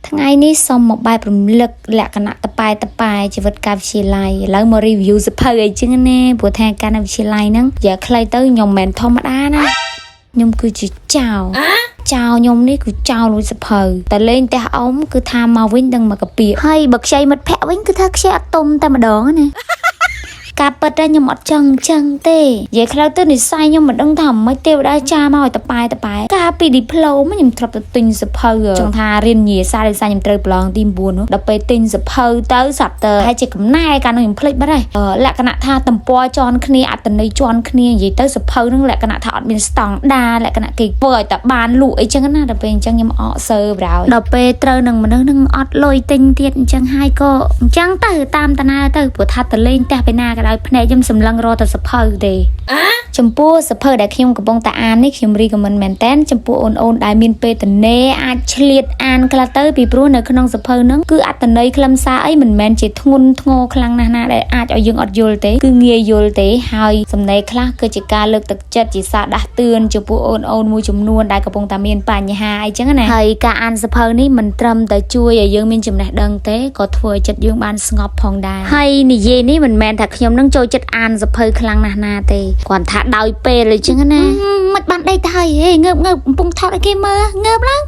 ថ្ងៃនេះសូមមកបែបរំលឹកលក្ខណៈតប៉ែជីវិតការវិទ្យាល័យឥឡូវមក review សភៅអីចឹងណាព្រោះថាការវិទ្យាល័យហ្នឹងនិយាយខ្លីទៅខ្ញុំមិនធម្មតាណាខ្ញុំគឺជាចៅខ្ញុំនេះគឺចៅលួចសភៅតែលេងផ្ទះអ៊ំគឺថាមកវិញដឹងមកកាពីហើយបើខ្ចីមិត្តភ័ក្ដិវិញគឺថាខ្ចីអត់ទុំតែម្ដងណាការពិតតែខ្ញុំអត់ចឹងទេនិយាយខ្លៅទៅនិស័យខ្ញុំមិនដឹងថាមិនទេវតាចាមកឲ្យតប៉ែការពី diploma ខ្ញុំធ្លាប់ទៅទិញសភៅចង់ថារៀនញាសាដោយសារខ្ញុំត្រូវប្រឡងទី9នោះដល់ពេលទិញសភៅទៅសាប់ទៅហើយជាកំណែកាលនោះខ្ញុំភ្លេចបាត់ហើយលក្ខណៈថាទំព័រជន់គ្នាអត្តន័យជន់គ្នានិយាយទៅសភៅហ្នឹងលក្ខណៈថាអត់មានស្តង់ដាលក្ខណៈគេធ្វើឲ្យតែបានលក់អីចឹងណាដល់ពេលអញ្ចឹងខ្ញុំអកសើប្រោយដល់ពេលត្រូវនឹងមនុស្សនឹងអត់លុយទិញទៀតអញ្ចឹងហើយក៏អញ្ចឹងទៅតាមតាណាទៅព្រោះថាទៅលេងផ្ទះពេលណាក៏ដោយភ្នែកខ្ញុំសម្លឹងរកតែសភៅទេចំពោះសភៅដែលខ្ញុំកំពុងតែអាននេះខ្ញុំរីកមិនមែនតែនចំពោះអូនដែលមានពេលតនេអាចឆ្លៀតអានខ្លះទៅពីព្រោះនៅក្នុងសភៅហ្នឹងគឺអត្ថន័យខ្លឹមសារអីមិនមែនជាធ្ងន់ធ្ងរខ្លាំងណាស់ណាដែលអាចឲ្យយើងអត់យល់ទេគឺងាយយល់ទេហើយសំណេរខ្លះគឺជាការលើកទឹកចិត្តជាសារដាស់តឿនចំពោះអូនមួយចំនួនដែលកំពុងតែមានបញ្ហាអីចឹងណាហើយការអានសភៅនេះមិនត្រឹមតែជួយឲ្យយើងមានចំណេះដឹងទេក៏ធ្វើឲ្យចិត្តយើងបានស្ងប់ផងដែរហើយនិយាយនេះមិនមែនថាខ្ញុំនឹងចូលចិត្តអានសភៅខ្លាំងណាស់ណាទេគាត់ថាដោយពេលអញ្ចឹងណាមិនបានដេកទៅហើយហេងើបកំពុងថតឲ្យគេមើលងើបឡើង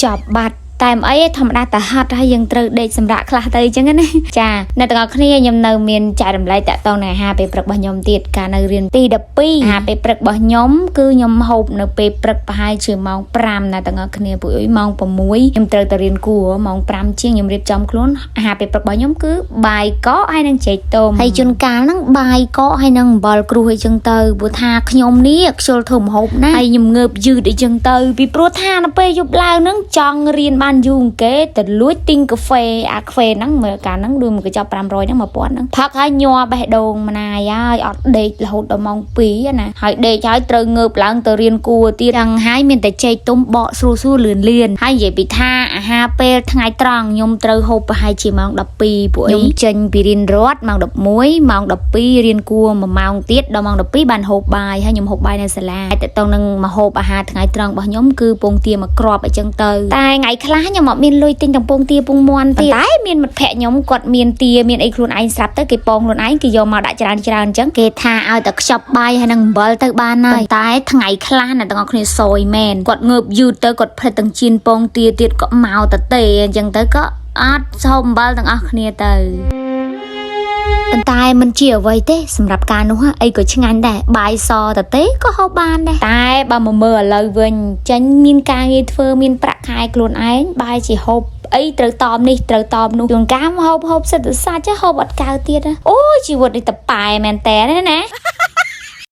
ចប់បាត់តែអីធម្មតាតែហត់ហើយយើងត្រូវដេកសម្រាកខ្លះទៅអញ្ចឹងណាចាអ្នកទាំងអស់គ្នាខ្ញុំនៅមានចែករំលែកតាក់ទងនឹងអាហារពេលព្រឹករបស់ខ្ញុំទៀតកាលនៅរៀនទី12អាហារពេលព្រឹករបស់ខ្ញុំគឺខ្ញុំហូបនៅពេលព្រឹកប្រហែលជាម៉ោង5អ្នកទាំងអស់គ្នាពួកអីម៉ោង6ខ្ញុំត្រូវទៅរៀនគួរម៉ោង5ជាងខ្ញុំរៀបចំខ្លួនអាហារពេលព្រឹករបស់ខ្ញុំគឺបាយកកហើយនឹងចេកទុំហើយជួនកាលហ្នឹងបាយកកហើយនឹងអំបិលគ្រួសអីចឹងទៅព្រោះថាខ្ញុំនេះខ្ជិលធ្វើម្ហូបណាហើយខ្ញុំងើបយឺតអីចឹងទៅពីព្រោះថានៅពេលយប់ឡើងហ្នឹងចង់រៀនបានយូរគេទៅលួចទិញកាហ្វេអាកាហ្វេហ្នឹងមើលកាលហ្នឹងដូចមួយកញ្ចប់500ហ្នឹង1000ហ្នឹងផឹកហើយញ័របេះដូងម្នាយហើយអត់ដេករហូតដល់ម៉ោង2ណាហើយដេកហើយត្រូវងើបឡើងទៅរៀនគួរទៀតហ្នឹងហើយមានតែចេកទុំបកស្រួលលឿនហើយនិយាយពីថាអាហារពេលថ្ងៃត្រង់ខ្ញុំត្រូវហូបប្រហែលជាម៉ោង12ពួកខ្ញុំចេញពីរៀនរត់ម៉ោង11ម៉ោង12រៀនគួរ1ម៉ោងទៀតដល់ម៉ោង12បានហូបបាយហើយខ្ញុំហូបបាយនៅសាលាតែតោះនឹងមកហូបអាហារថ្ងៃត្រង់របស់ខ្ញុំគឺពងទាមកគ្រាប់អីចឹងទៅតែថ្ងៃខ្លះខ្ញុំអត់មានលុយទិញតំពងទាពងមាន់ទៀតតែមានមិត្តភ័ក្ដិខ្ញុំគាត់មានទាមានអីខ្លួនឯងស្រាប់ទៅគេពងខ្លួនឯងគេយកមកដាក់ច្រើនអញ្ចឹងគេថាឲ្យតែខ្ចប់បាយហើយនឹងអំបិលទៅបានហើយតែថ្ងៃខ្លះអ្នកទាំងអស់គ្នាសយមែនគាត់ងើបយឺតទៅគាត់ផ្លេចទាំងជៀនពងទាទៀតក៏មកតទេអញ្ចឹងទៅក៏អត់សោមអំបិលទាំងអស់គ្នាទៅប៉ុន្តែមិនជាអ្វីទេសម្រាប់ការនោះអីក៏ឆ្ងាញ់ដែរបាយសតទេក៏ហូបបានដែរតែបើមកមើលឥឡូវវិញចាញ់មានការងារធ្វើមានប្រាក់ខែខ្លួនឯងបាយជាហូបអីត្រូវតបនេះត្រូវតបនោះជួនកាលហូបសិតសាច់ហូបអត់កៅទៀតអូជីវិតនេះតប៉ែមែនតើណា